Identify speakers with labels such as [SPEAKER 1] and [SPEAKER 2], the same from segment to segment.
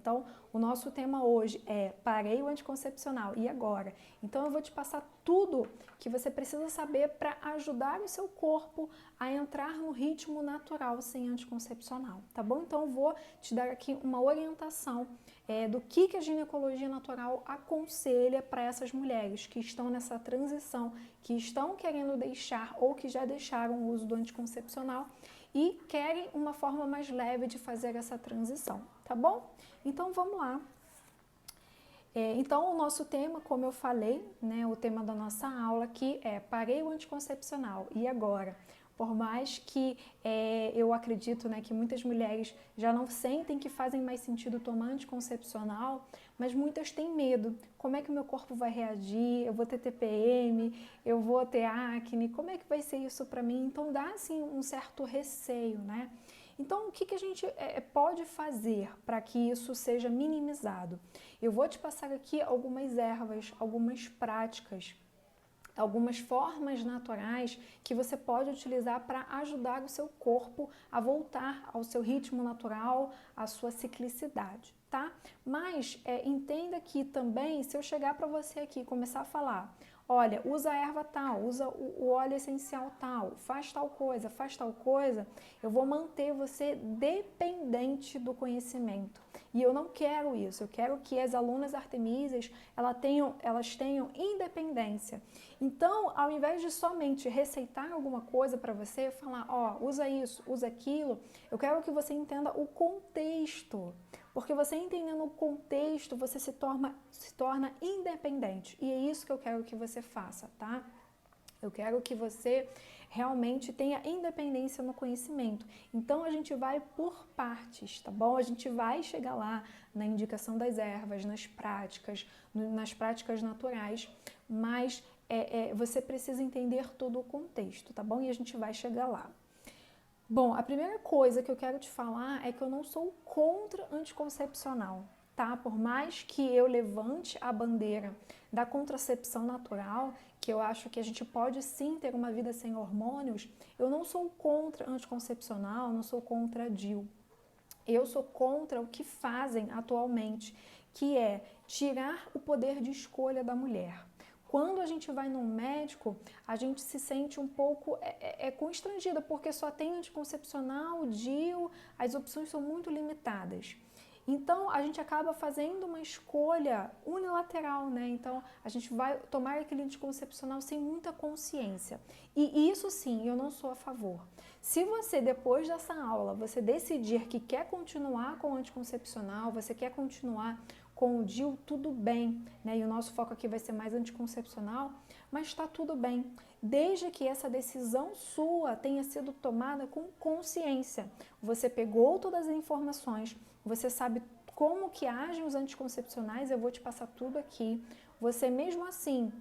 [SPEAKER 1] Então, o nosso tema hoje é parei o anticoncepcional, e agora? Então, eu vou te passar tudo que você precisa saber para ajudar o seu corpo a entrar no ritmo natural sem anticoncepcional, tá bom? Então, eu vou te dar aqui uma orientação do que a ginecologia natural aconselha para essas mulheres que estão nessa transição, que estão querendo deixar ou que já deixaram o uso do anticoncepcional e querem uma forma mais leve de fazer essa transição, tá bom? Então vamos lá. Então o nosso tema, como eu falei, né, o tema da nossa aula aqui é parei o anticoncepcional, e agora? Por mais que eu acredito, né, que muitas mulheres já não sentem que fazem mais sentido tomar anticoncepcional, mas muitas têm medo. Como é que o meu corpo vai reagir? Eu vou ter TPM? Eu vou ter acne? Como é que vai ser isso para mim? Então dá assim um certo receio, né? Então, o que a gente pode fazer para que isso seja minimizado? Eu vou te passar aqui algumas ervas, algumas práticas, algumas formas naturais que você pode utilizar para ajudar o seu corpo a voltar ao seu ritmo natural, à sua ciclicidade, tá? Mas entenda que também, se eu chegar para você aqui e começar a falar, olha, usa a erva tal, usa o óleo essencial tal, faz tal coisa, eu vou manter você dependente do conhecimento. E eu não quero isso, eu quero que as alunas artemisas elas tenham independência. Então, ao invés de somente receitar alguma coisa para você, falar, ó, usa isso, usa aquilo, eu quero que você entenda o contexto. Porque você entendendo o contexto, você se torna independente. E é isso que eu quero que você faça, tá? Eu quero que você realmente tenha independência no conhecimento. Então a gente vai por partes, tá bom? A gente vai chegar lá na indicação das ervas, nas práticas naturais, mas você precisa entender todo o contexto, tá bom? E a gente vai chegar lá. Bom, a primeira coisa que eu quero te falar é que eu não sou contra anticoncepcional, tá? Por mais que eu levante a bandeira da contracepção natural, que eu acho que a gente pode sim ter uma vida sem hormônios, eu não sou contra anticoncepcional, não sou contra a DIU. Eu sou contra o que fazem atualmente, que é tirar o poder de escolha da mulher. Quando a gente vai num médico, a gente se sente um pouco constrangida, porque só tem anticoncepcional, DIU, as opções são muito limitadas. Então, a gente acaba fazendo uma escolha unilateral, né? Então, a gente vai tomar aquele anticoncepcional sem muita consciência. E isso sim, eu não sou a favor. Se você, depois dessa aula, você decidir que quer continuar com o anticoncepcional, você quer continuar com o DIU, tudo bem, né? E o nosso foco aqui vai ser mais anticoncepcional, mas está tudo bem, desde que essa decisão sua tenha sido tomada com consciência. Você pegou todas as informações, você sabe como que agem os anticoncepcionais, eu vou te passar tudo aqui. Você mesmo assim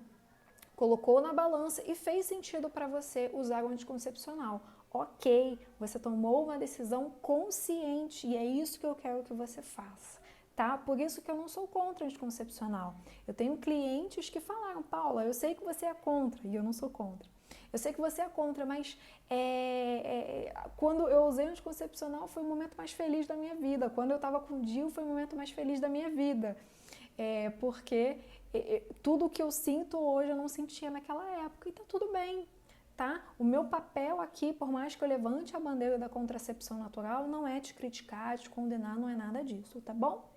[SPEAKER 1] colocou na balança e fez sentido para você usar o anticoncepcional. Ok, você tomou uma decisão consciente e é isso que eu quero que você faça. Tá? Por isso que eu não sou contra o anticoncepcional. Eu tenho clientes que falaram, Paula, eu sei que você é contra, e eu não sou contra. Eu sei que você é contra, mas quando eu usei o anticoncepcional foi o momento mais feliz da minha vida. Quando eu estava com o DIU foi o momento mais feliz da minha vida. Porque tudo que eu sinto hoje eu não sentia naquela época, e tá tudo bem. Tá? O meu papel aqui, por mais que eu levante a bandeira da contracepção natural, não é te criticar, te condenar, não é nada disso, tá bom?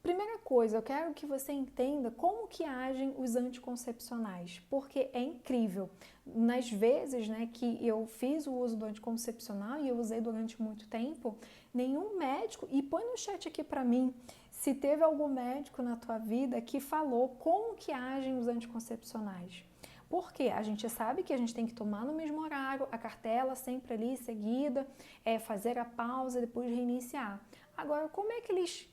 [SPEAKER 1] Primeira coisa, eu quero que você entenda como que agem os anticoncepcionais, porque é incrível. Nas vezes, né, que eu fiz o uso do anticoncepcional, e eu usei durante muito tempo, nenhum médico, e põe no chat aqui para mim, se teve algum médico na tua vida que falou como que agem os anticoncepcionais. Porque a gente sabe que a gente tem que tomar no mesmo horário, a cartela sempre ali seguida, fazer a pausa e depois reiniciar. Agora, como é que eles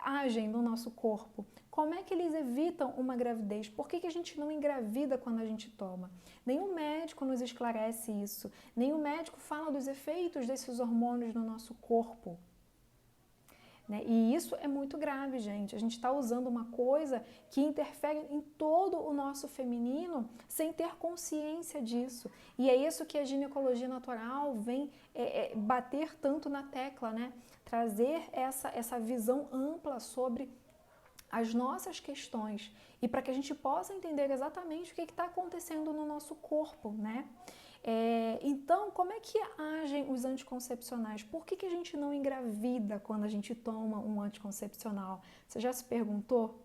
[SPEAKER 1] agem no nosso corpo? Como é que eles evitam uma gravidez? Por que a gente não engravida quando a gente toma? Nenhum médico nos esclarece isso. Nenhum médico fala dos efeitos desses hormônios no nosso corpo. né? E isso é muito grave, gente. A gente está usando uma coisa que interfere em todo o nosso feminino sem ter consciência disso. E é isso que a ginecologia natural vem bater tanto na tecla, né? Trazer essa visão ampla sobre as nossas questões e para que a gente possa entender exatamente o que está acontecendo no nosso corpo, né? Então, como é que agem os anticoncepcionais? Por que a gente não engravida quando a gente toma um anticoncepcional? Você já se perguntou?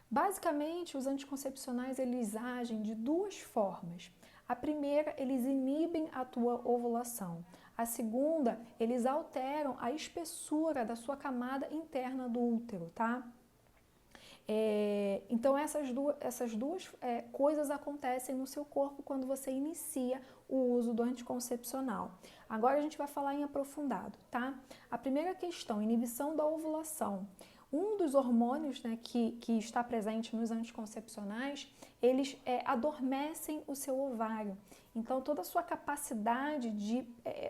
[SPEAKER 1] Basicamente, os anticoncepcionais eles agem de duas formas. A primeira, eles inibem a tua ovulação. A segunda, eles alteram a espessura da sua camada interna do útero, tá? Então essas duas coisas acontecem no seu corpo quando você inicia o uso do anticoncepcional. Agora a gente vai falar em aprofundado, tá? A primeira questão, inibição da ovulação. Um dos hormônios, né, que está presente nos anticoncepcionais, eles adormecem o seu ovário. Então toda a sua capacidade de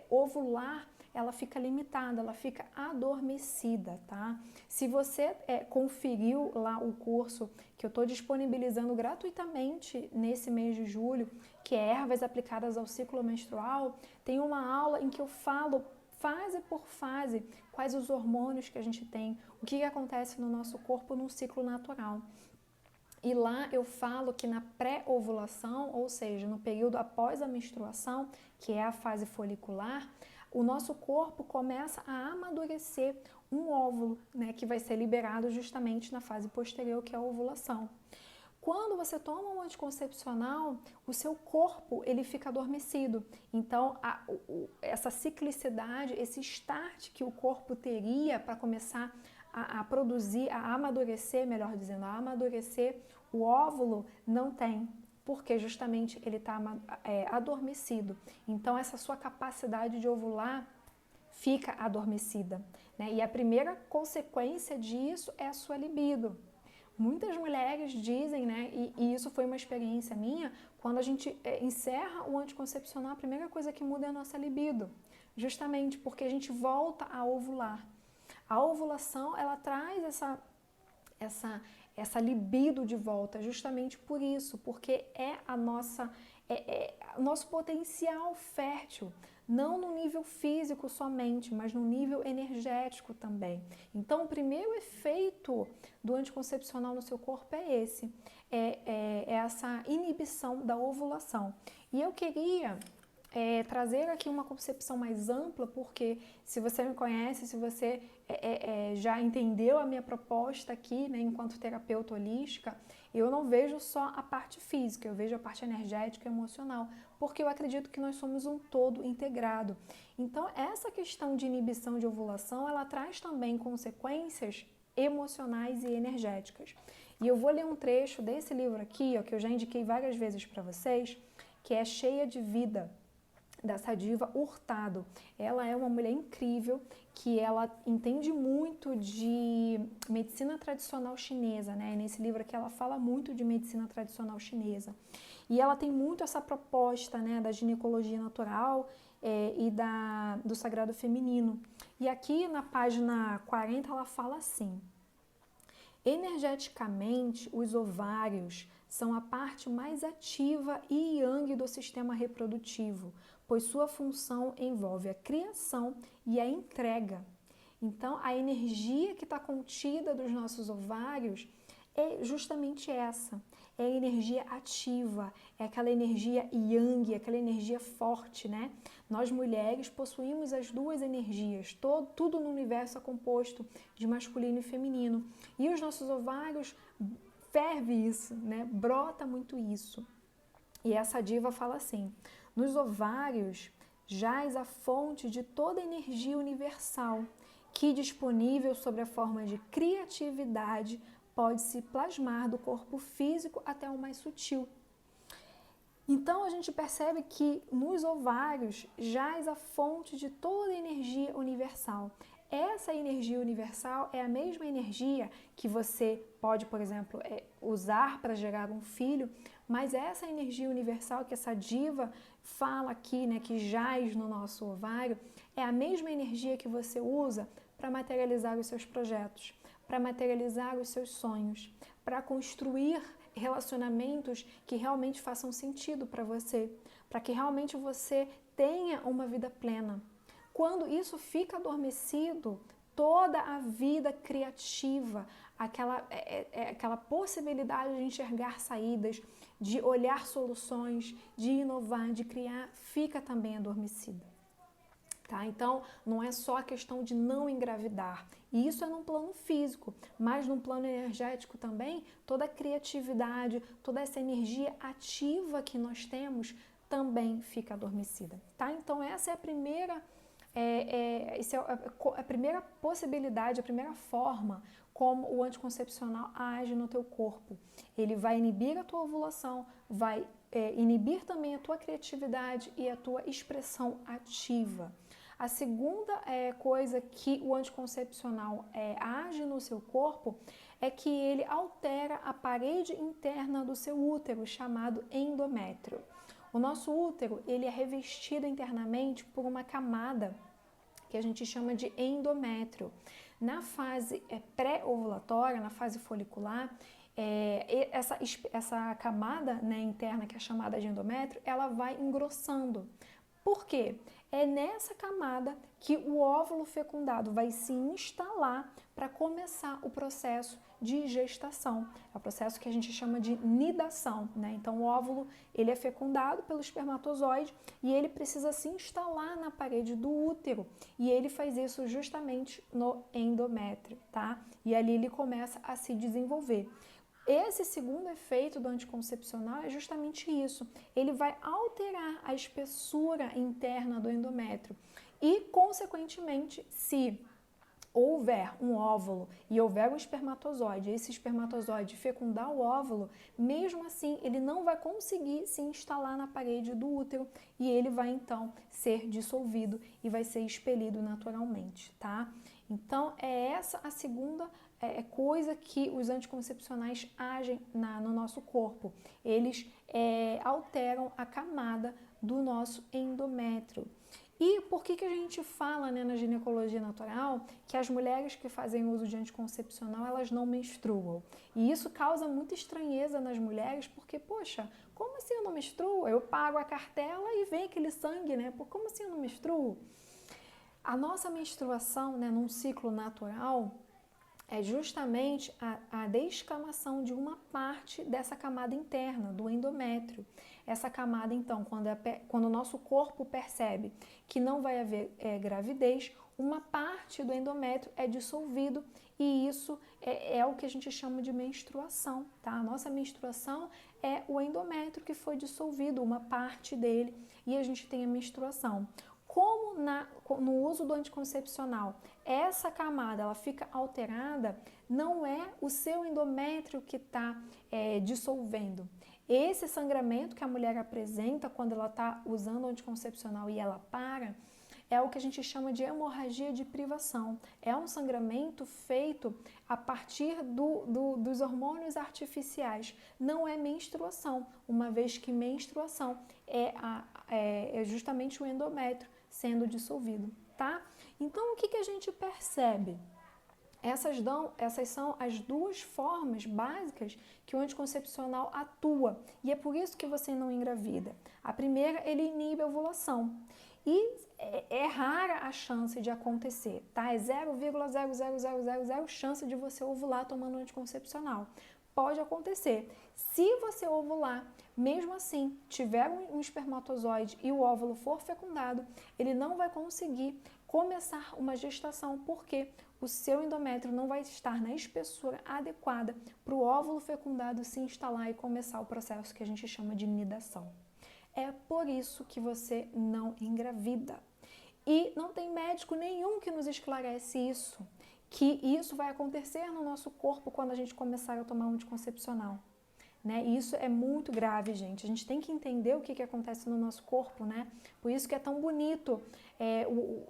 [SPEAKER 1] ovular ela fica limitada, ela fica adormecida, tá? Se você conferiu lá o curso que eu estou disponibilizando gratuitamente nesse mês de julho, que é Ervas Aplicadas ao Ciclo Menstrual, tem uma aula em que eu falo fase por fase quais os hormônios que a gente tem, o que acontece no nosso corpo num ciclo natural. E lá eu falo que na pré-ovulação, ou seja, no período após a menstruação, que é a fase folicular, o nosso corpo começa a amadurecer um óvulo, né, que vai ser liberado justamente na fase posterior, que é a ovulação. Quando você toma um anticoncepcional, o seu corpo ele fica adormecido. Então, essa ciclicidade, esse start que o corpo teria para começar a produzir, a amadurecer, melhor dizendo, a amadurecer o óvulo, não tem. Porque justamente ele está adormecido. Então, essa sua capacidade de ovular fica adormecida, né? E a primeira consequência disso é a sua libido. Muitas mulheres dizem, né, e isso foi uma experiência minha, quando a gente encerra o anticoncepcional, a primeira coisa que muda é a nossa libido, justamente porque a gente volta a ovular. A ovulação, ela traz essa libido de volta, justamente por isso, porque é o nosso potencial fértil, não no nível físico somente, mas no nível energético também. Então, o primeiro efeito do anticoncepcional no seu corpo é esse, essa inibição da ovulação. E eu queria trazer aqui uma concepção mais ampla, porque se você me conhece, se você já entendeu a minha proposta aqui, né, enquanto terapeuta holística, eu não vejo só a parte física, eu vejo a parte energética e emocional, porque eu acredito que nós somos um todo integrado. Então, essa questão de inibição de ovulação, ela traz também consequências emocionais e energéticas. E eu vou ler um trecho desse livro aqui, ó, que eu já indiquei várias vezes para vocês, que é Cheia de Vida, da Sadiva Hurtado. Ela é uma mulher incrível, que ela entende muito de medicina tradicional chinesa, né? Nesse livro aqui ela fala muito de medicina tradicional chinesa. E ela tem muito essa proposta, né, da ginecologia natural e do sagrado feminino. E aqui na página 40 ela fala assim: energeticamente, os ovários são a parte mais ativa e yang do sistema reprodutivo, pois sua função envolve a criação e a entrega. Então, a energia que está contida dos nossos ovários é justamente essa. É a energia ativa, é aquela energia yang, aquela energia forte, né? Nós mulheres possuímos as duas energias, tudo no universo é composto de masculino e feminino. E os nossos ovários ferve isso, né? Brota muito isso. E essa diva fala assim: nos ovários jaz a fonte de toda a energia universal, que disponível sob a forma de criatividade pode se plasmar do corpo físico até o mais sutil. Então a gente percebe que nos ovários jaz a fonte de toda a energia universal. Essa energia universal é a mesma energia que você pode, por exemplo, usar para gerar um filho, mas essa energia universal que essa diva fala aqui, né, que jaz no nosso ovário, é a mesma energia que você usa para materializar os seus projetos, para materializar os seus sonhos, para construir relacionamentos que realmente façam sentido para você, para que realmente você tenha uma vida plena. Quando isso fica adormecido, toda a vida criativa, aquela possibilidade de enxergar saídas, de olhar soluções, de inovar, de criar, fica também adormecida. Tá? Então, não é só a questão de não engravidar. E isso é num plano físico, mas num plano energético também, toda a criatividade, toda essa energia ativa que nós temos também fica adormecida. Tá? Então, essa é a primeira, a primeira possibilidade, a primeira forma como o anticoncepcional age no teu corpo. Ele vai inibir a tua ovulação, vai inibir também a tua criatividade e a tua expressão ativa. A segunda coisa que o anticoncepcional age no seu corpo é que ele altera a parede interna do seu útero, chamado endométrio. O nosso útero, ele é revestido internamente por uma camada que a gente chama de endométrio. Na fase pré-ovulatória, na fase folicular, essa camada, né, interna, que é chamada de endométrio, ela vai engrossando. Por quê? É nessa camada que o óvulo fecundado vai se instalar para começar o processo de gestação. É o processo que a gente chama de nidação, né? Então, o óvulo, ele é fecundado pelo espermatozoide e ele precisa se instalar na parede do útero. E ele faz isso justamente no endométrio, tá? E ali ele começa a se desenvolver. Esse segundo efeito do anticoncepcional é justamente isso. Ele vai alterar a espessura interna do endométrio e, consequentemente, se houver um óvulo e houver um espermatozoide, esse espermatozoide fecundar o óvulo, mesmo assim ele não vai conseguir se instalar na parede do útero e ele vai então ser dissolvido e vai ser expelido naturalmente, tá? Então é essa a segunda coisa que os anticoncepcionais agem no nosso corpo. Eles alteram a camada do nosso endométrio. E por que a gente fala, né, na ginecologia natural que as mulheres que fazem uso de anticoncepcional, elas não menstruam? E isso causa muita estranheza nas mulheres, porque, poxa, como assim eu não menstruo? Eu pago a cartela e vem aquele sangue, né? Como assim eu não menstruo? A nossa menstruação, né, num ciclo natural, é justamente a descamação de uma parte dessa camada interna, do endométrio. Essa camada, então, quando o nosso corpo percebe que não vai haver gravidez, uma parte do endométrio é dissolvido e isso é o que a gente chama de menstruação, tá? A nossa menstruação é o endométrio que foi dissolvido, uma parte dele, e a gente tem a menstruação. Como no uso do anticoncepcional, essa camada ela fica alterada, não é o seu endométrio que está dissolvendo. Esse sangramento que a mulher apresenta quando ela está usando o anticoncepcional e ela para, é o que a gente chama de hemorragia de privação. É um sangramento feito a partir dos hormônios artificiais. Não é menstruação, uma vez que menstruação é justamente o endométrio sendo dissolvido, tá? Então, o que a gente percebe? Essas são as duas formas básicas que o anticoncepcional atua, e é por isso que você não engravida. A primeira, ele inibe a ovulação, e é rara a chance de acontecer, tá? É 0,00000 chance de você ovular tomando anticoncepcional. Pode acontecer. Se você ovular, mesmo assim, tiver um espermatozoide e o óvulo for fecundado, ele não vai conseguir começar uma gestação, porque o seu endométrio não vai estar na espessura adequada para o óvulo fecundado se instalar e começar o processo que a gente chama de nidação. É por isso que você não engravida. E não tem médico nenhum que nos esclarece isso, que isso vai acontecer no nosso corpo quando a gente começar a tomar um anticoncepcional. Né? E isso é muito grave, gente. A gente tem que entender o que acontece no nosso corpo, né? Por isso que é tão bonito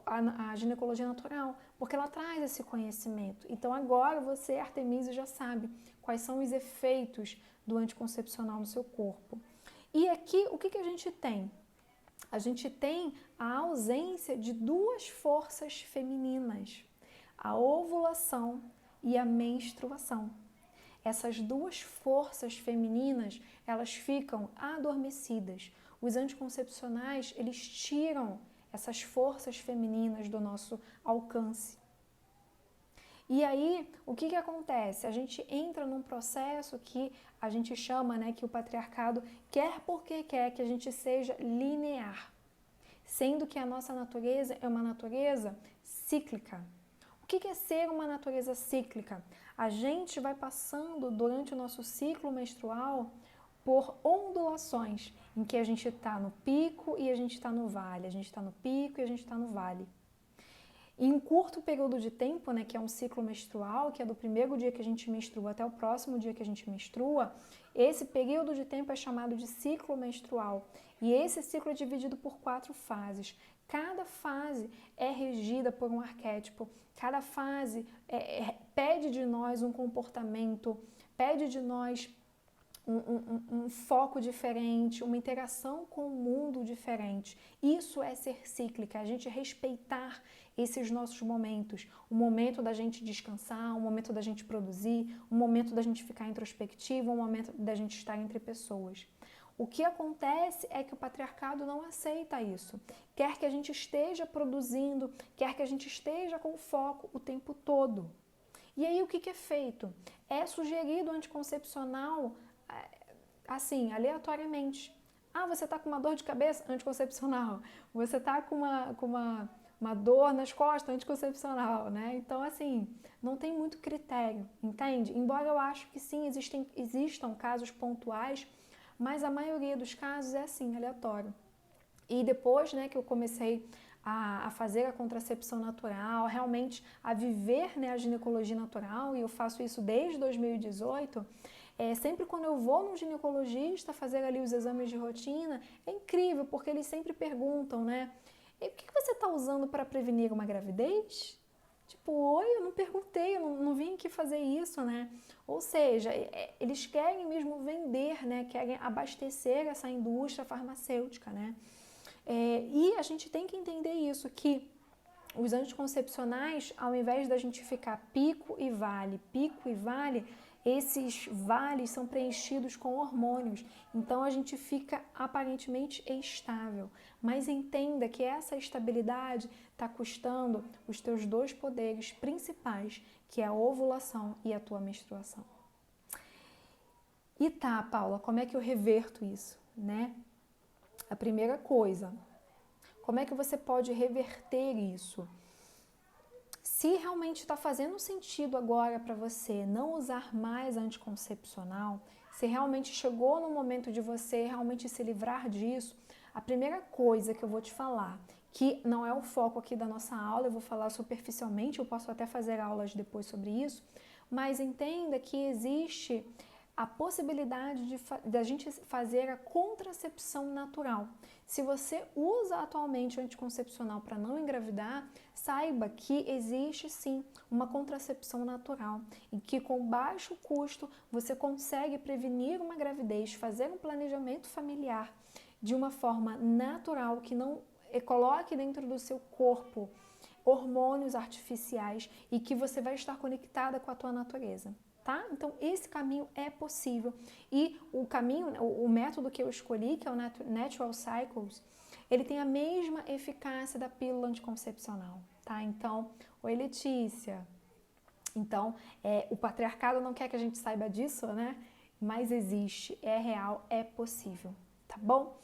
[SPEAKER 1] a ginecologia natural, porque ela traz esse conhecimento. Então agora você, Artemisia, já sabe quais são os efeitos do anticoncepcional no seu corpo. E aqui, o que a gente tem? A gente tem a ausência de duas forças femininas. a ovulação e a menstruação. Essas duas forças femininas, elas ficam adormecidas. Os anticoncepcionais, eles tiram essas forças femininas do nosso alcance. E aí, o que acontece? A gente entra num processo que a gente chama, né, que o patriarcado quer porque quer que a gente seja linear, sendo que a nossa natureza é uma natureza cíclica. O que é ser uma natureza cíclica? A gente vai passando durante o nosso ciclo menstrual por ondulações, em que a gente está no pico e a gente está no vale, a gente está no pico e a gente está no vale. Em um curto período de tempo, né, que é um ciclo menstrual, que é do primeiro dia que a gente menstrua até o próximo dia que a gente menstrua, esse período de tempo é chamado de ciclo menstrual. E esse ciclo é dividido por 4 fases. Cada fase é regida por um arquétipo, cada fase pede de nós um comportamento, pede de nós um foco diferente, uma interação com o mundo diferente. Isso é ser cíclica, a gente respeitar esses nossos momentos. O momento da gente descansar, o momento da gente produzir, o momento da gente ficar introspectivo, o momento da gente estar entre pessoas. O que acontece é que o patriarcado não aceita isso. Quer que a gente esteja produzindo, quer que a gente esteja com foco o tempo todo. E aí o que é feito? É sugerido anticoncepcional assim, aleatoriamente. Ah, você está com uma dor de cabeça? Anticoncepcional. Você está com uma dor nas costas? Anticoncepcional, né? Então, assim, não tem muito critério, entende? Embora eu acho que sim, existam casos pontuais, mas a maioria dos casos é assim, aleatório. E depois, né, que eu comecei a fazer a contracepção natural, realmente a viver, né, a ginecologia natural, e eu faço isso desde 2018, sempre quando eu vou num ginecologista fazer ali os exames de rotina, é incrível, porque eles sempre perguntam, né, o que você está usando para prevenir uma gravidez? Tipo, oi, eu não perguntei, eu não vim aqui fazer isso, né? Ou seja, eles querem mesmo vender, né? Querem abastecer essa indústria farmacêutica, né? E a gente tem que entender isso, que os anticoncepcionais, ao invés da gente ficar pico e vale, esses vales são preenchidos com hormônios, então a gente fica aparentemente estável. Mas entenda que essa estabilidade está custando os teus 2 poderes principais, que é a ovulação e a tua menstruação. E tá, Paula, como é que eu reverto isso, né? A primeira coisa, como é que você pode reverter isso? Se realmente está fazendo sentido agora para você não usar mais anticoncepcional, se realmente chegou no momento de você realmente se livrar disso, a primeira coisa que eu vou te falar, que não é o foco aqui da nossa aula, eu vou falar superficialmente, eu posso até fazer aulas depois sobre isso, mas entenda que existe a possibilidade de a gente fazer a contracepção natural. Se você usa atualmente o anticoncepcional para não engravidar, saiba que existe sim uma contracepção natural e que com baixo custo você consegue prevenir uma gravidez, fazer um planejamento familiar de uma forma natural que não coloque dentro do seu corpo hormônios artificiais e que você vai estar conectada com a tua natureza. Tá? Então, esse caminho é possível. E o caminho, o método que eu escolhi, que é o Natural Cycles, ele tem a mesma eficácia da pílula anticoncepcional, tá? Então, oi Letícia. Então, o patriarcado não quer que a gente saiba disso, né? Mas existe, é real, é possível, tá bom?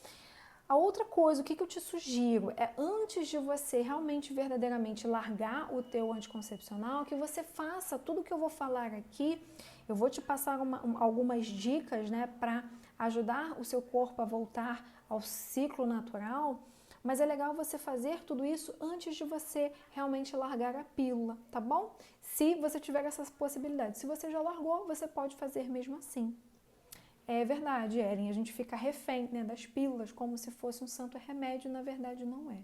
[SPEAKER 1] A outra coisa, o que eu te sugiro é, antes de você realmente, verdadeiramente largar o teu anticoncepcional, que você faça tudo que eu vou falar aqui. Eu vou te passar algumas dicas, né, para ajudar o seu corpo a voltar ao ciclo natural, mas é legal você fazer tudo isso antes de você realmente largar a pílula, tá bom? Se você tiver essas possibilidades. Se você já largou, você pode fazer mesmo assim. É verdade, Ellen, a gente fica refém, né, das pílulas como se fosse um santo remédio, na verdade não é.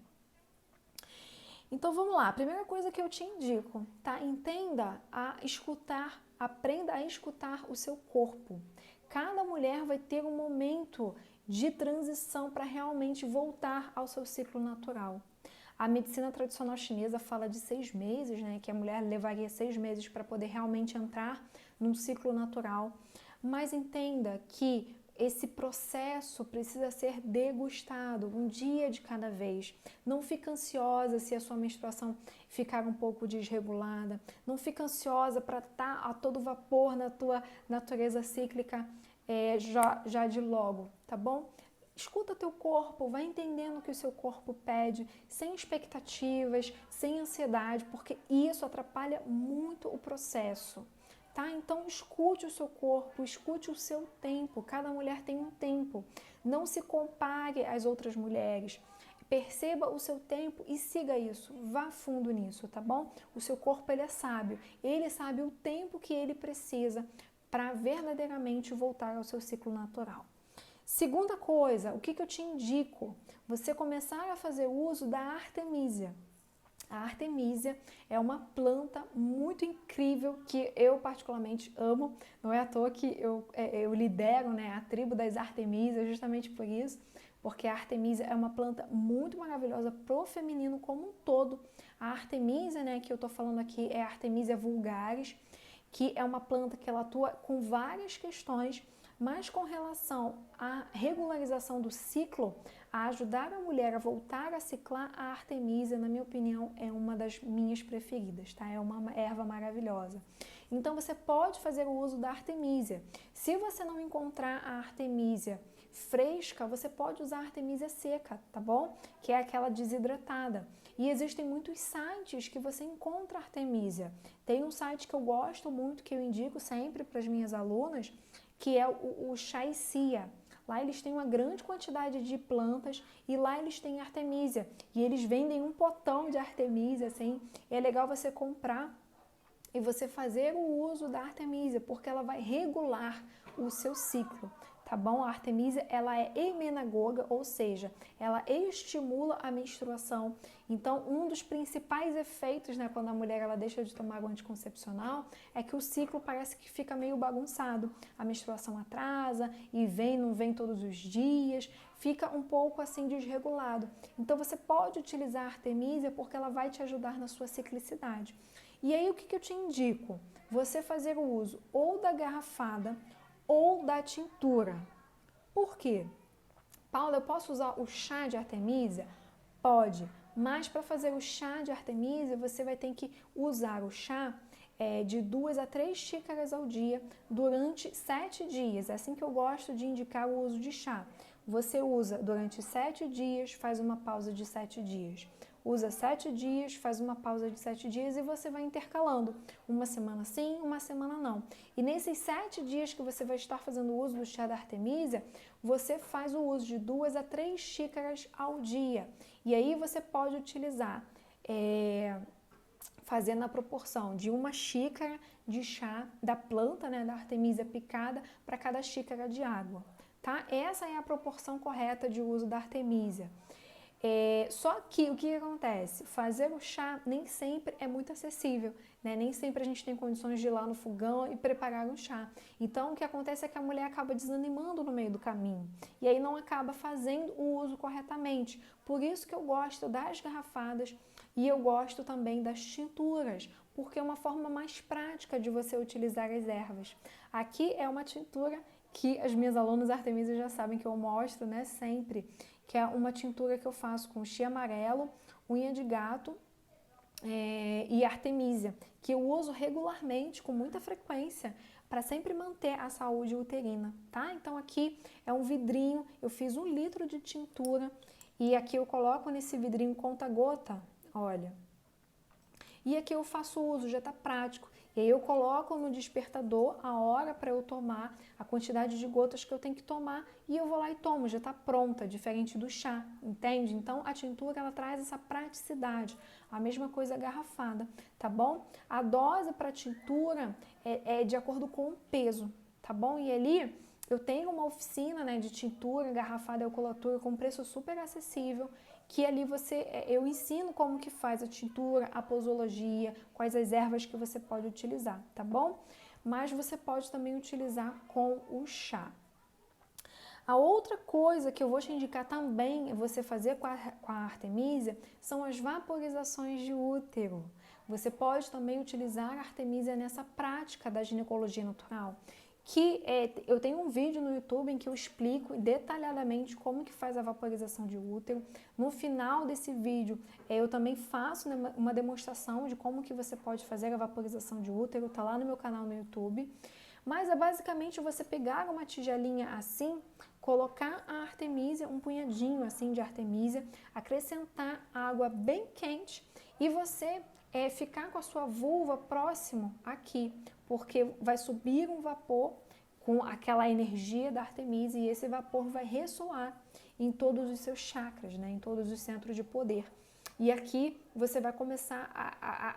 [SPEAKER 1] Então vamos lá, a primeira coisa que eu te indico, tá? Entenda a escutar, aprenda a escutar o seu corpo. Cada mulher vai ter um momento de transição para realmente voltar ao seu ciclo natural. A medicina tradicional chinesa fala de 6 meses, né, que a mulher levaria 6 meses para poder realmente entrar num ciclo natural. Mas entenda que esse processo precisa ser degustado, um dia de cada vez. Não fica ansiosa se a sua menstruação ficar um pouco desregulada. Não fica ansiosa para estar a todo vapor na tua natureza cíclica já de logo, tá bom? Escuta teu corpo, vai entendendo o que o seu corpo pede, sem expectativas, sem ansiedade, porque isso atrapalha muito o processo. Tá? Então escute o seu corpo, escute o seu tempo. Cada mulher tem um tempo. Não se compare às outras mulheres. Perceba o seu tempo e siga isso. Vá fundo nisso, tá bom? O seu corpo ele é sábio. Ele sabe o tempo que ele precisa para verdadeiramente voltar ao seu ciclo natural. Segunda coisa, o que eu te indico? Você começar a fazer uso da artemísia. A artemísia é uma planta muito incrível que eu particularmente amo. Não é à toa que eu lidero, né, a tribo das artemísias justamente por isso, porque a artemísia é uma planta muito maravilhosa pro feminino como um todo. A artemísia, né, que eu tô falando aqui é a Artemisia vulgaris, que é uma planta que ela atua com várias questões, mas com relação à regularização do ciclo, a ajudar a mulher a voltar a ciclar, a artemísia, na minha opinião, é uma das minhas preferidas, tá? É uma erva maravilhosa. Então você pode fazer o uso da artemísia. Se você não encontrar a artemísia fresca, você pode usar a artemísia seca, tá bom? Que é aquela desidratada. E existem muitos sites que você encontra artemísia. Tem um site que eu gosto muito, que eu indico sempre para as minhas alunas, que é o Chai-Cia. Lá eles têm uma grande quantidade de plantas e lá eles têm artemísia. E eles vendem um potão de artemísia, assim. É legal você comprar e você fazer o uso da artemísia, porque ela vai regular o seu ciclo, tá bom? A artemísia, ela é emenagoga, ou seja, ela estimula a menstruação. Então, um dos principais efeitos, né, quando a mulher ela deixa de tomar o anticoncepcional, é que o ciclo parece que fica meio bagunçado. A menstruação atrasa e vem, não vem todos os dias, fica um pouco assim desregulado. Então, você pode utilizar a artemísia porque ela vai te ajudar na sua ciclicidade. E aí, o que eu te indico? Você fazer o uso ou da garrafada ou da tintura. Por quê? Paula, eu posso usar o chá de artemísia? Pode, mas para fazer o chá de artemísia, você vai ter que usar o chá de 2 a 3 xícaras ao dia durante 7 dias. É assim que eu gosto de indicar o uso de chá. Você usa durante 7 dias, faz uma pausa de 7 dias. Usa 7 dias, faz uma pausa de 7 dias e você vai intercalando. Uma semana sim, uma semana não. E nesses 7 dias que você vai estar fazendo uso do chá da artemísia, você faz o uso de 2 a 3 xícaras ao dia. E aí você pode utilizar, fazendo a proporção de 1 xícara de chá da planta, né, da artemísia picada, para cada xícara de água. Tá? Essa é a proporção correta de uso da artemísia. Só que o que acontece? Fazer o chá nem sempre é muito acessível, né? Nem sempre a gente tem condições de ir lá no fogão e preparar um chá. Então o que acontece é que a mulher acaba desanimando no meio do caminho e aí não acaba fazendo o uso corretamente. Por isso que eu gosto das garrafadas e eu gosto também das tinturas, porque é uma forma mais prática de você utilizar as ervas. Aqui é uma tintura que as minhas alunas artemísias já sabem que eu mostro, né, sempre, que é uma tintura que eu faço com chia amarelo, unha de gato e artemísia, que eu uso regularmente, com muita frequência, para sempre manter a saúde uterina, tá? Então aqui é um vidrinho, eu fiz 1 litro de tintura e aqui eu coloco nesse vidrinho conta-gota, olha. E aqui eu faço uso, já tá prático. E aí eu coloco no despertador a hora para eu tomar, a quantidade de gotas que eu tenho que tomar e eu vou lá e tomo, já está pronta, diferente do chá, entende? Então a tintura ela traz essa praticidade, a mesma coisa garrafada, tá bom? A dose para tintura é de acordo com o peso, tá bom? E ali eu tenho uma oficina, né, de tintura, garrafada e alcoolatura com preço super acessível, que ali eu ensino como que faz a tintura, a posologia, quais as ervas que você pode utilizar, tá bom? Mas você pode também utilizar com o chá. A outra coisa que eu vou te indicar também você fazer com a artemisia são as vaporizações de útero. Você pode também utilizar a artemisia nessa prática da ginecologia natural. Eu tenho um vídeo no YouTube em que eu explico detalhadamente como que faz a vaporização de útero. No final desse vídeo, eu também faço uma demonstração de como que você pode fazer a vaporização de útero, tá lá no meu canal no YouTube. Mas é basicamente você pegar uma tigelinha assim, colocar a artemisia, um punhadinho assim de artemisia, acrescentar água bem quente e você ficar com a sua vulva próximo aqui, porque vai subir um vapor com aquela energia da artemisia e esse vapor vai ressoar em todos os seus chakras, né, em todos os centros de poder. E aqui você vai começar,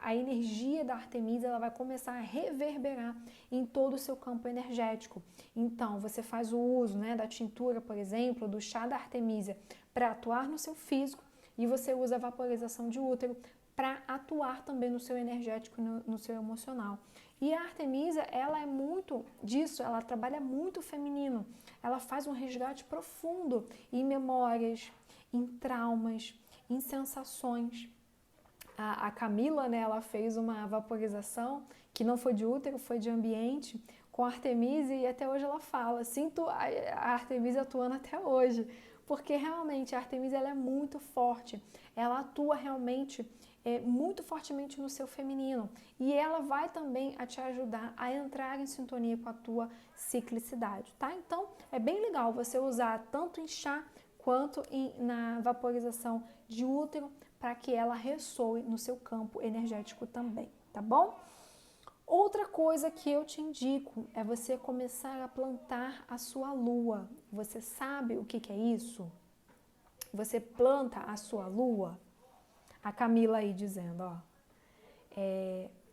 [SPEAKER 1] a energia da artemisia ela vai começar a reverberar em todo o seu campo energético. Então, você faz o uso, né, da tintura, por exemplo, do chá da artemisia para atuar no seu físico e você usa a vaporização de útero para atuar também no seu energético, no seu emocional. E a artemisia, ela é muito disso, ela trabalha muito feminino. Ela faz um resgate profundo em memórias, em traumas, em sensações. A Camila, né, ela fez uma vaporização que não foi de útero, foi de ambiente, com artemisia e até hoje ela fala, sinto a artemisia atuando até hoje, porque realmente a artemisia ela é muito forte, ela atua realmente muito fortemente no seu feminino e ela vai também a te ajudar a entrar em sintonia com a tua ciclicidade, tá? Então é bem legal você usar tanto em chá quanto na vaporização de útero para que ela ressoe no seu campo energético também, tá bom? Outra coisa que eu te indico é você começar a plantar a sua lua. Você sabe o que é isso? Você planta a sua lua? A Camila aí dizendo, ó.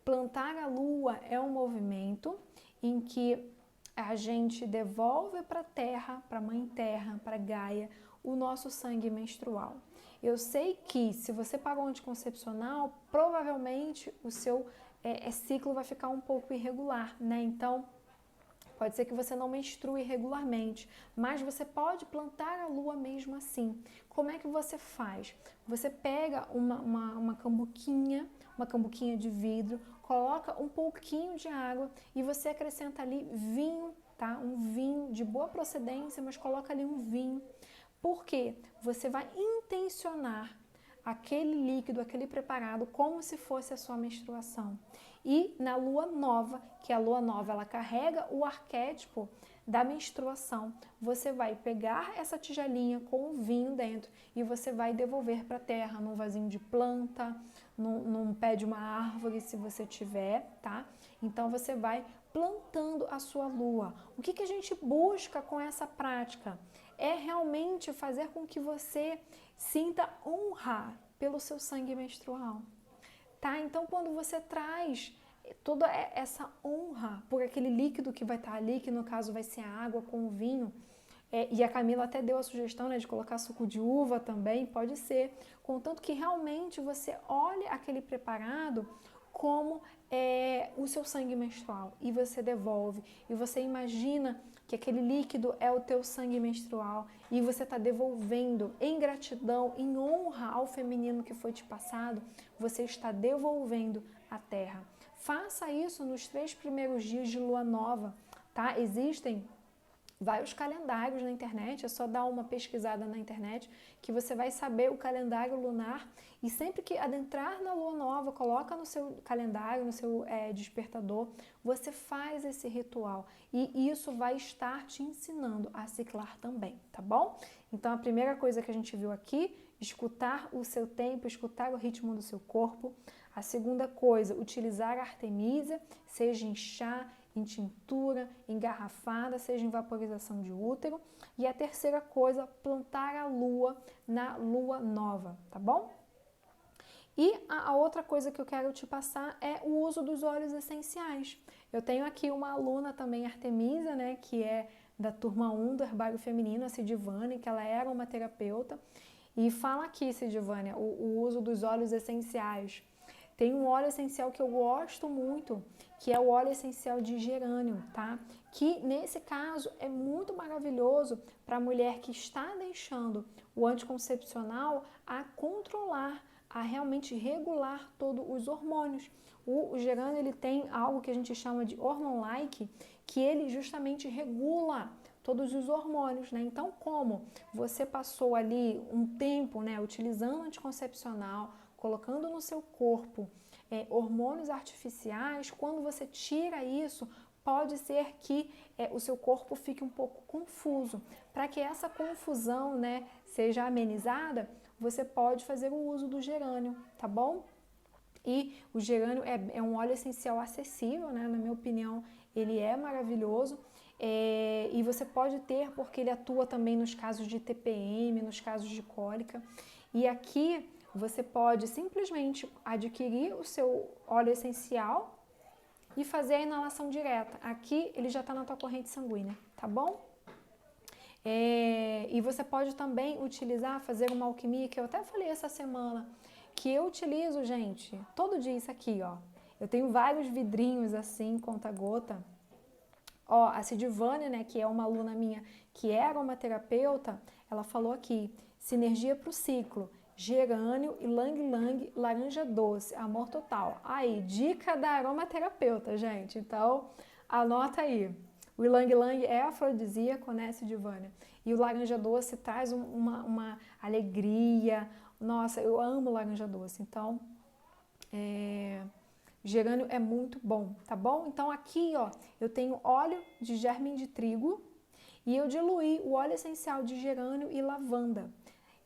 [SPEAKER 1] Plantar a lua é um movimento em que a gente devolve para a terra, para a mãe terra, para Gaia, o nosso sangue menstrual. Eu sei que se você pagou um anticoncepcional, provavelmente o seu ciclo vai ficar um pouco irregular, né? Então, pode ser que você não menstrue regularmente, mas você pode plantar a lua mesmo assim. Como é que você faz? Você pega uma cambuquinha de vidro, coloca um pouquinho de água e você acrescenta ali vinho, tá? Um vinho de boa procedência, mas coloca ali um vinho. Por quê? Você vai intencionar aquele líquido, aquele preparado, como se fosse a sua menstruação. E na lua nova, que a lua nova ela carrega o arquétipo da menstruação, você vai pegar essa tigelinha com o vinho dentro e você vai devolver para a terra, num vasinho de planta, num pé de uma árvore, se você tiver, tá? Então você vai plantando a sua lua. O que a gente busca com essa prática? É realmente fazer com que você sinta honra pelo seu sangue menstrual, tá? Então, quando você traz toda essa honra por aquele líquido que vai estar ali, que no caso vai ser a água com o vinho, e a Camila até deu a sugestão, né, de colocar suco de uva também, pode ser, contanto que realmente você olhe aquele preparado como o seu sangue menstrual e você devolve, e você imagina que aquele líquido é o teu sangue menstrual e você está devolvendo em gratidão, em honra ao feminino que foi te passado, você está devolvendo à terra. Faça isso nos 3 primeiros dias de lua nova, tá? Existem vários calendários na internet, é só dar uma pesquisada na internet que você vai saber o calendário lunar e sempre que adentrar na lua nova, coloca no seu calendário, no seu despertador, você faz esse ritual e isso vai estar te ensinando a ciclar também, tá bom? Então a primeira coisa que a gente viu aqui, escutar o seu tempo, escutar o ritmo do seu corpo. A segunda coisa, utilizar a artemisia, seja em chá, em tintura, engarrafada, seja em vaporização de útero. E a terceira coisa, plantar a lua na lua nova, tá bom? E a outra coisa que eu quero te passar é o uso dos óleos essenciais. Eu tenho aqui uma aluna também, Artemisa, né, que é da turma 1 do Herbário Feminino, a Cidivânia, que ela era uma terapeuta. E fala aqui, Cidivânia, o uso dos óleos essenciais. Tem um óleo essencial que eu gosto muito, que é o óleo essencial de gerânio, tá? Que nesse caso é muito maravilhoso para a mulher que está deixando o anticoncepcional a controlar, a realmente regular todos os hormônios. O gerânio, ele tem algo que a gente chama de hormone-like, que ele justamente regula todos os hormônios, né? Então, como você passou ali um tempo, né, utilizando anticoncepcional, colocando no seu corpo hormônios artificiais, quando você tira isso, pode ser que o seu corpo fique um pouco confuso. Para que essa confusão, né, seja amenizada, você pode fazer o uso do gerânio, tá bom? E o gerânio é um óleo essencial acessível, né? Na minha opinião, ele é maravilhoso. E você pode ter porque ele atua também nos casos de TPM, nos casos de cólica. E aqui você pode simplesmente adquirir o seu óleo essencial e fazer a inalação direta. Aqui ele já está na tua corrente sanguínea, tá bom? E você pode também utilizar, fazer uma alquimia, que eu até falei essa semana, que eu utilizo, gente, todo dia isso aqui, ó. Eu tenho vários vidrinhos assim, conta-gota. Ó, a Sidivane, né, que é uma aluna minha, que é aromaterapeuta, ela falou aqui, sinergia para o ciclo, gerânio, ylang-ylang, laranja doce, amor total. Aí, dica da aromaterapeuta, gente, então anota aí. O ylang-ylang é afrodisíaco, né, Sidivane? E o laranja doce traz uma alegria. Nossa, eu amo laranja doce, então gerânio é muito bom, tá bom? Então aqui, ó, eu tenho óleo de germe de trigo e eu diluí o óleo essencial de gerânio e lavanda.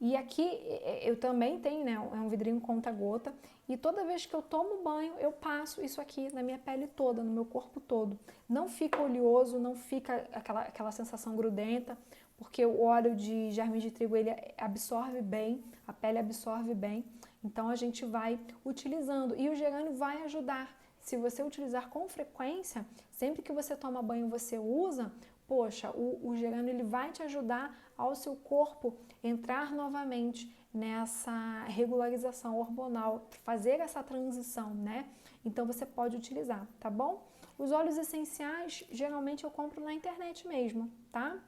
[SPEAKER 1] E aqui eu também tenho, né, é um vidrinho conta-gota, e toda vez que eu tomo banho, eu passo isso aqui na minha pele toda, no meu corpo todo. Não fica oleoso, não fica aquela sensação grudenta, porque o óleo de germe de trigo, ele absorve bem, a pele absorve bem, então a gente vai utilizando. E o gerânio vai ajudar. Se você utilizar com frequência, sempre que você toma banho você usa, poxa, o gerânio ele vai te ajudar ao seu corpo entrar novamente nessa regularização hormonal, fazer essa transição, né? Então você pode utilizar, tá bom? Os óleos essenciais, geralmente eu compro na internet mesmo, tá?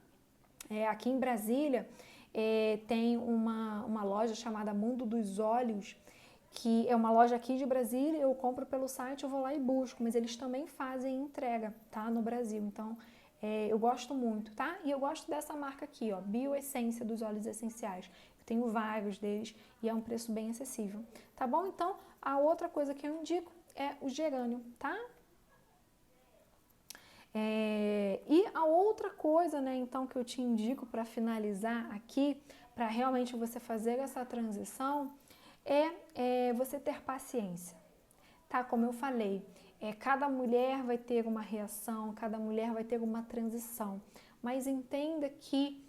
[SPEAKER 1] Aqui em Brasília tem uma loja chamada Mundo dos Óleos, que é uma loja aqui de Brasília, eu compro pelo site, eu vou lá e busco, mas eles também fazem entrega, tá? No Brasil, então eu gosto muito, tá? E eu gosto dessa marca aqui, ó, Bioessência dos óleos essenciais. Eu tenho vários deles e é um preço bem acessível, tá bom? Então, a outra coisa que eu indico é o gerânio, tá? E a outra coisa, né, então, que eu te indico para finalizar aqui, para realmente você fazer essa transição, é você ter paciência, tá? Como eu falei, cada mulher vai ter uma reação, cada mulher vai ter uma transição, mas entenda que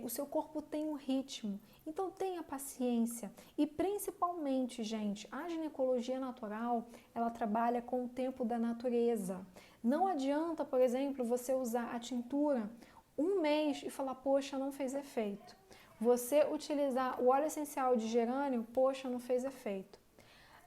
[SPEAKER 1] o seu corpo tem um ritmo, então tenha paciência e principalmente, gente, a ginecologia natural, ela trabalha com o tempo da natureza. Não adianta, por exemplo, você usar a tintura um mês e falar, poxa, não fez efeito. Você utilizar o óleo essencial de gerânio, poxa, não fez efeito.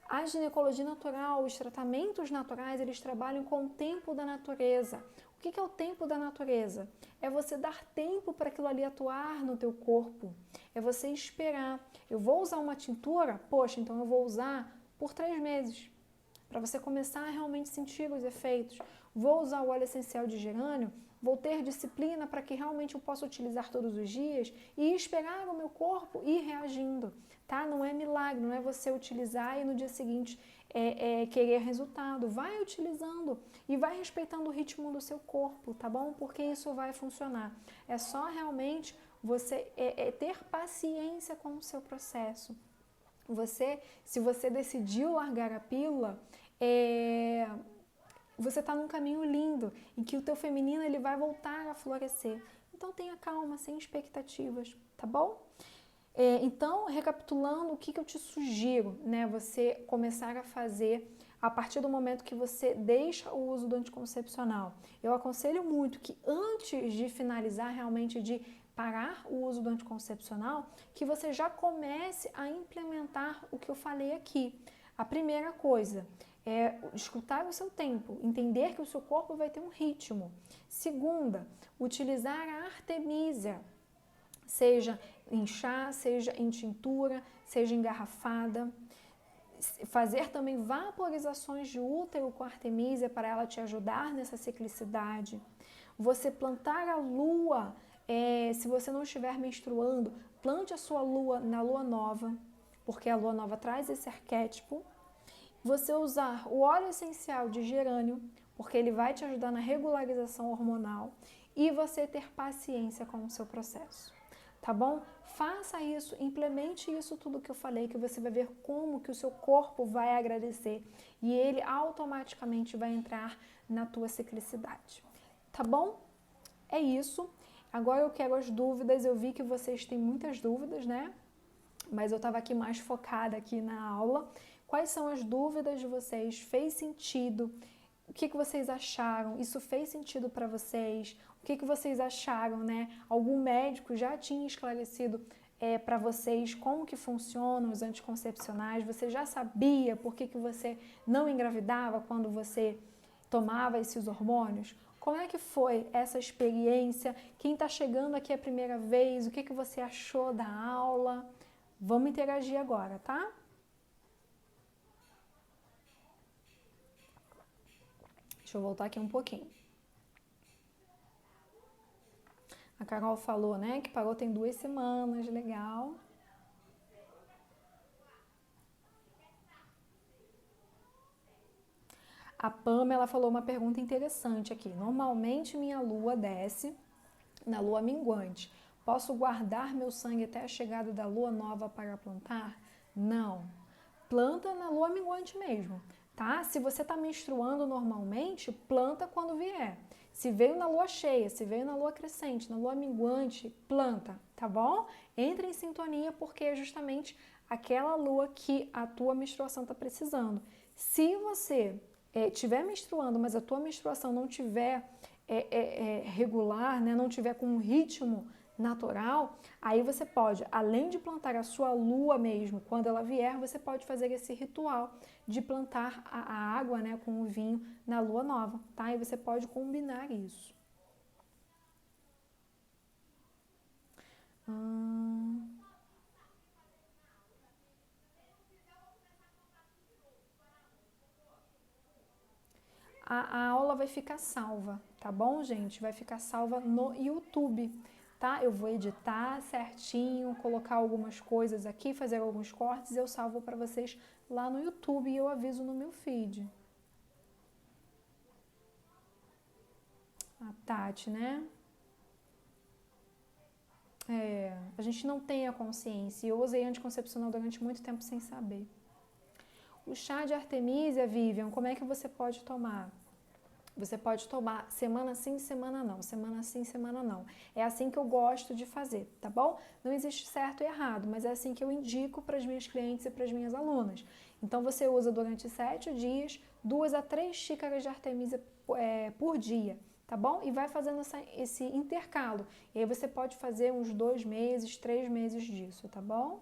[SPEAKER 1] A ginecologia natural, os tratamentos naturais, eles trabalham com o tempo da natureza. O que é o tempo da natureza? É você dar tempo para aquilo ali atuar no teu corpo. É você esperar. Eu vou usar uma tintura? Poxa, então eu vou usar por 3 meses. Para você começar a realmente sentir os efeitos. Vou usar o óleo essencial de gerânio? Vou ter disciplina para que realmente eu possa utilizar todos os dias e esperar o meu corpo ir reagindo, tá? Não é milagre, não é você utilizar e no dia seguinte querer resultado. Vai utilizando e vai respeitando o ritmo do seu corpo, tá bom? Porque isso vai funcionar. É só realmente você ter paciência com o seu processo. Se você decidiu largar a pílula, você está num caminho lindo, em que o teu feminino ele vai voltar a florescer. Então tenha calma, sem expectativas, tá bom? Então, recapitulando, o que eu te sugiro, né? Você começar a fazer a partir do momento que você deixa o uso do anticoncepcional. Eu aconselho muito que antes de finalizar realmente de parar o uso do anticoncepcional, que você já comece a implementar o que eu falei aqui. A primeira coisa é escutar o seu tempo, entender que o seu corpo vai ter um ritmo. Segunda, utilizar a artemisia, seja em chá, seja em tintura, seja engarrafada. Fazer também vaporizações de útero com artemisia para ela te ajudar nessa ciclicidade. Você plantar a lua, se você não estiver menstruando, plante a sua lua na lua nova, porque a lua nova traz esse arquétipo. Você usar o óleo essencial de gerânio, porque ele vai te ajudar na regularização hormonal, e você ter paciência com o seu processo, tá bom? Faça isso, implemente isso tudo que eu falei, que você vai ver como que o seu corpo vai agradecer e ele automaticamente vai entrar na tua ciclicidade, tá bom? É isso. Agora eu quero as dúvidas, eu vi que vocês têm muitas dúvidas, né? Mas eu estava aqui mais focada aqui na aula. Quais são as dúvidas de vocês? Fez sentido? O que vocês acharam? Isso fez sentido para vocês? O que vocês acharam, né? Algum médico já tinha esclarecido para vocês como que funcionam os anticoncepcionais? Você já sabia por que você não engravidava quando você tomava esses hormônios? Como é que foi essa experiência? Quem está chegando aqui a primeira vez, o que você achou da aula? Vamos interagir agora, tá? Deixa eu voltar aqui um pouquinho. A Carol falou, né, que parou tem 2 semanas, legal. A Pamela falou uma pergunta interessante aqui. Normalmente minha lua desce na lua minguante. Posso guardar meu sangue até a chegada da lua nova para plantar? Não. Planta na lua minguante mesmo, tá? Se você está menstruando normalmente, planta quando vier. Se veio na lua cheia, se veio na lua crescente, na lua minguante, planta, tá bom? Entre em sintonia porque é justamente aquela lua que a tua menstruação está precisando. Se você estiver menstruando, mas a tua menstruação não tiver regular, né, não tiver com um ritmo natural, aí você pode, além de plantar a sua lua mesmo, quando ela vier, você pode fazer esse ritual de plantar a água, né, com o vinho na lua nova, tá? E você pode combinar isso. A aula vai ficar salva, tá bom, gente? Vai ficar salva no YouTube, tá? Eu vou editar certinho, colocar algumas coisas aqui, fazer alguns cortes, eu salvo para vocês lá no YouTube e eu aviso no meu feed. A Tati, né? A gente não tem a consciência. E eu usei anticoncepcional durante muito tempo sem saber. O chá de artemisia, Vivian, como é que você pode tomar? Você pode tomar semana sim, semana não, semana sim, semana não. É assim que eu gosto de fazer, tá bom? Não existe certo e errado, mas é assim que eu indico para as minhas clientes e para as minhas alunas. Então você usa durante 7 dias, 2 a 3 xícaras de artemisia por dia, tá bom? E vai fazendo esse intercalo. E aí você pode fazer uns 2 meses, 3 meses disso, tá bom?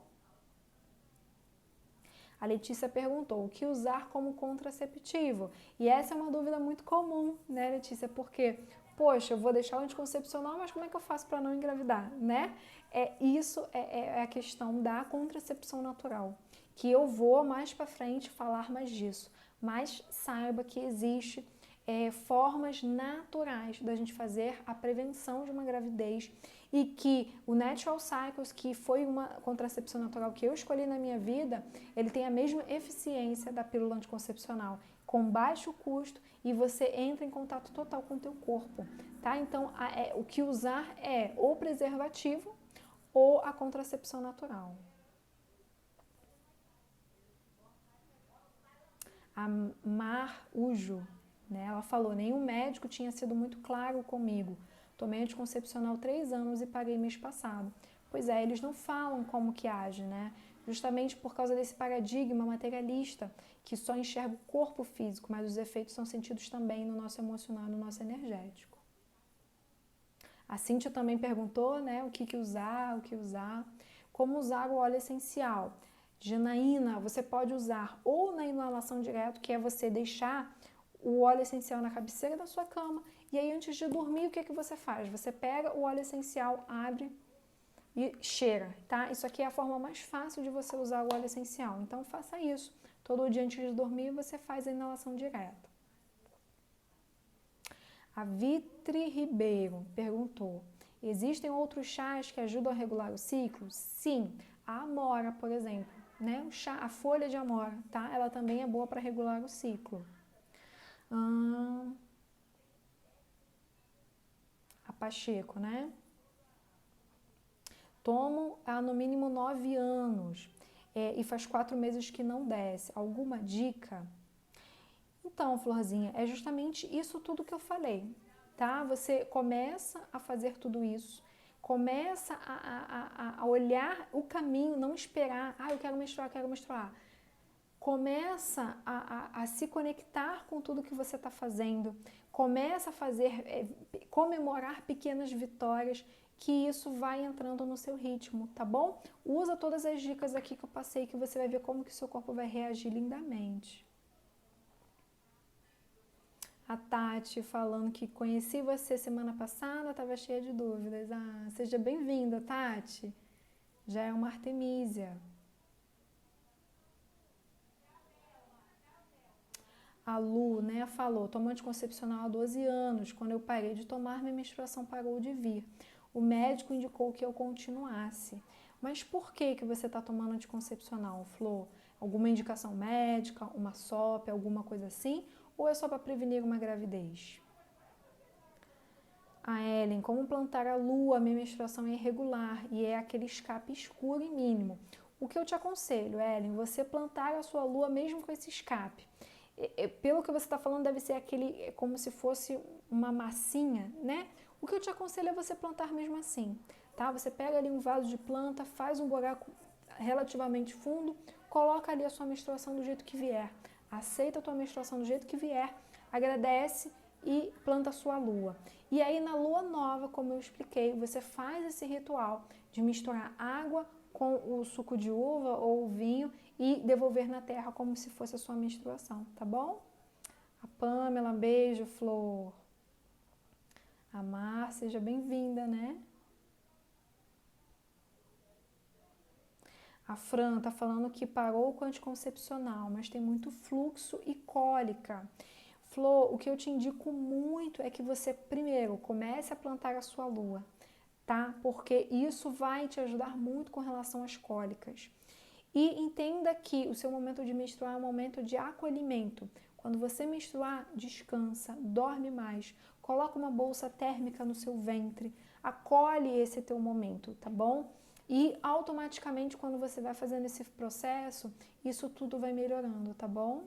[SPEAKER 1] A Letícia perguntou, o que usar como contraceptivo? E essa é uma dúvida muito comum, né, Letícia? Porque, poxa, eu vou deixar o anticoncepcional, mas como é que eu faço para não engravidar, né? Isso é a questão da contracepção natural, que eu vou mais para frente falar mais disso. Mas saiba que existe formas naturais da gente fazer a prevenção de uma gravidez e que o Natural Cycles, que foi uma contracepção natural que eu escolhi na minha vida, ele tem a mesma eficiência da pílula anticoncepcional, com baixo custo e você entra em contato total com o teu corpo, tá? Então, o que usar é ou preservativo ou a contracepção natural. A Mar Ujo, né? Ela falou, nenhum médico tinha sido muito claro comigo. Tomei anticoncepcional 3 anos e paguei mês passado. Pois é, eles não falam como que age, né? Justamente por causa desse paradigma materialista que só enxerga o corpo físico, mas os efeitos são sentidos também no nosso emocional, no nosso energético. A Cíntia também perguntou, né, o que usar. Como usar o óleo essencial? Janaína, você pode usar ou na inalação direto, que é você deixar o óleo essencial na cabeceira da sua cama, e aí antes de dormir, o que que você faz? Você pega o óleo essencial, abre e cheira, tá? Isso aqui é a forma mais fácil de você usar o óleo essencial, então faça isso. Todo dia antes de dormir, você faz a inalação direta. A Vitri Ribeiro perguntou: existem outros chás que ajudam a regular o ciclo? Sim, a amora, por exemplo, né? O chá, a folha de amora, tá? Ela também é boa para regular o ciclo. A Pacheco, né? Tomo há no mínimo 9 anos e faz 4 meses que não desce. Alguma dica? Então, Florzinha, é justamente isso tudo que eu falei, tá? Você começa a fazer tudo isso, começa a olhar o caminho, não esperar, eu quero menstruar. Começa a se conectar com tudo que você está fazendo, começa a fazer, comemorar pequenas vitórias, que isso vai entrando no seu ritmo, tá bom? Usa todas as dicas aqui que eu passei, que você vai ver como que o seu corpo vai reagir lindamente. A Tati falando que conheci você semana passada, estava cheia de dúvidas. Seja bem-vinda, Tati. Já é uma Artemísia. A Lu, né, falou, tomo anticoncepcional há 12 anos. Quando eu parei de tomar, minha menstruação parou de vir. O médico indicou que eu continuasse. Mas por que você está tomando anticoncepcional, Flor? Alguma indicação médica, uma SOP, alguma coisa assim? Ou é só para prevenir uma gravidez? A Ellen, como plantar a lua? Minha menstruação é irregular e é aquele escape escuro e mínimo. O que eu te aconselho, Ellen, você plantar a sua lua mesmo com esse escape. Pelo que você está falando, deve ser aquele, como se fosse uma massinha, né? O que eu te aconselho é você plantar mesmo assim, tá? Você pega ali um vaso de planta, faz um buraco relativamente fundo, coloca ali a sua menstruação do jeito que vier. Aceita a tua menstruação do jeito que vier, agradece e planta a sua lua. E aí na lua nova, como eu expliquei, você faz esse ritual de misturar água com o suco de uva ou o vinho e devolver na terra como se fosse a sua menstruação, tá bom? A Pamela, beijo, Flor. A Mar, seja bem-vinda, né? A Fran tá falando que parou com o anticoncepcional, mas tem muito fluxo e cólica. Flor, o que eu te indico muito é que você, primeiro, comece a plantar a sua lua, tá? Porque isso vai te ajudar muito com relação às cólicas. E entenda que o seu momento de menstruar é um momento de acolhimento. Quando você menstruar, descansa, dorme mais, coloca uma bolsa térmica no seu ventre, acolhe esse teu momento, tá bom? E automaticamente, quando você vai fazendo esse processo, isso tudo vai melhorando, tá bom?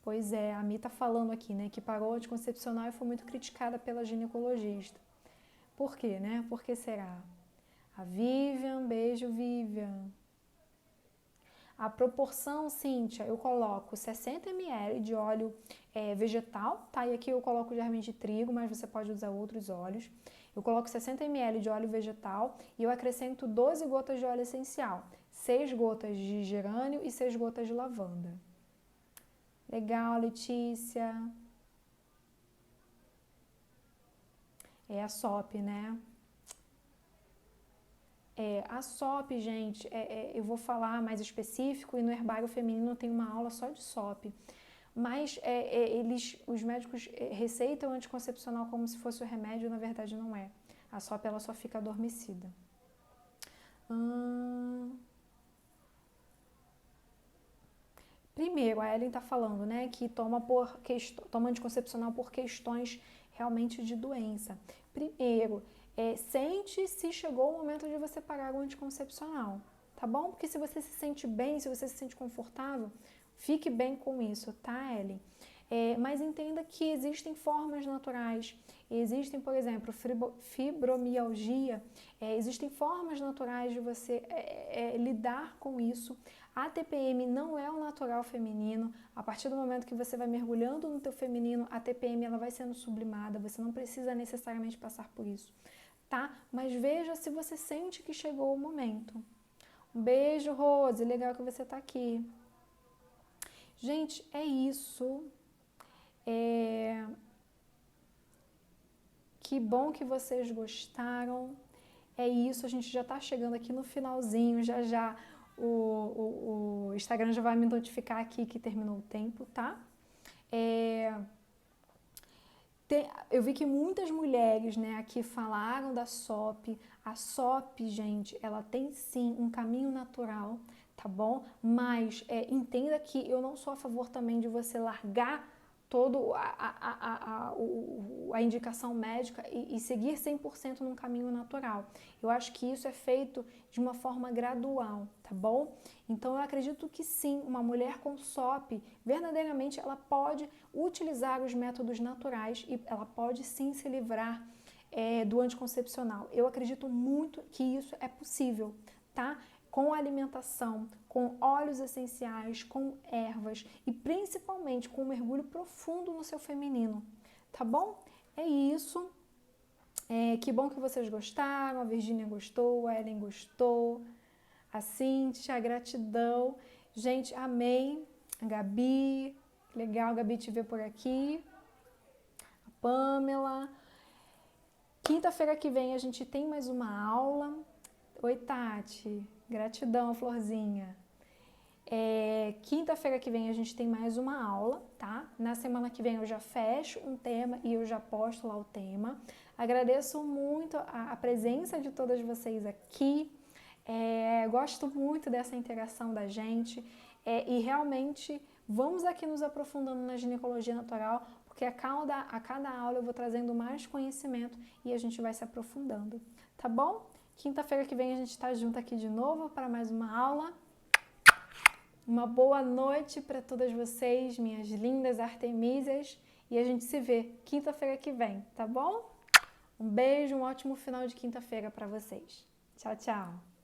[SPEAKER 1] Pois é, a Mi tá falando aqui, né, que parou anticoncepcional e foi muito criticada pela ginecologista. Por quê, né? Por que será? A Vivian, beijo, Vivian. A proporção, Cíntia, eu coloco 60 ml de óleo vegetal, tá? E aqui eu coloco germe de trigo, mas você pode usar outros óleos. Eu coloco 60 ml de óleo vegetal e eu acrescento 12 gotas de óleo essencial, 6 gotas de gerânio e 6 gotas de lavanda. Legal, Letícia. É a SOP, né? A SOP, gente, eu vou falar mais específico e no herbário feminino tem uma aula só de SOP. Mas os médicos receitam anticoncepcional como se fosse o remédio, na verdade não é. A SOP ela só fica adormecida. Primeiro, a Ellen está falando, né, que toma anticoncepcional por questões realmente de doença. Primeiro, sente se chegou o momento de você parar o anticoncepcional, tá bom? Porque se você se sente bem, se você se sente confortável, fique bem com isso, tá, Ellen? Mas entenda que existem formas naturais. Existem, por exemplo, fibromialgia, existem formas naturais de você lidar com isso. A TPM não é o natural feminino. A partir do momento que você vai mergulhando no teu feminino, a TPM ela vai sendo sublimada, você não precisa necessariamente passar por isso, tá? Mas veja se você sente que chegou o momento. Um beijo, Rose, legal que você tá aqui. Gente, é isso. Que bom que vocês gostaram. É isso, a gente já tá chegando aqui no finalzinho, já o Instagram já vai me notificar aqui que terminou o tempo, tá? Eu vi que muitas mulheres, né, aqui falaram da SOP. A SOP, gente, ela tem sim um caminho natural, tá bom? Mas entenda que eu não sou a favor também de você largar toda a indicação médica e seguir 100% num caminho natural. Eu acho que isso é feito de uma forma gradual, tá bom? Então eu acredito que sim, uma mulher com SOP, verdadeiramente ela pode utilizar os métodos naturais e ela pode sim se livrar do anticoncepcional. Eu acredito muito que isso é possível, tá? Com alimentação, com óleos essenciais, com ervas e principalmente com um mergulho profundo no seu feminino, tá bom? É isso. Que bom que vocês gostaram, a Virgínia gostou, a Ellen gostou, a Cíntia, gratidão. Gente, amei. A Gabi, legal, Gabi, te ver por aqui. A Pamela. Quinta-feira que vem a gente tem mais uma aula. Oi, Tati. Gratidão, Florzinha. Quinta-feira que vem a gente tem mais uma aula, tá? Na semana que vem eu já fecho um tema e eu já posto lá o tema. Agradeço muito a presença de todas vocês aqui. Gosto muito dessa interação da gente. E realmente vamos aqui nos aprofundando na ginecologia natural, porque a cada aula eu vou trazendo mais conhecimento e a gente vai se aprofundando, tá bom? Quinta-feira que vem a gente está junto aqui de novo para mais uma aula. Uma boa noite para todas vocês, minhas lindas artemísias, e a gente se vê quinta-feira que vem, tá bom? Um beijo, um ótimo final de quinta-feira para vocês. Tchau, tchau!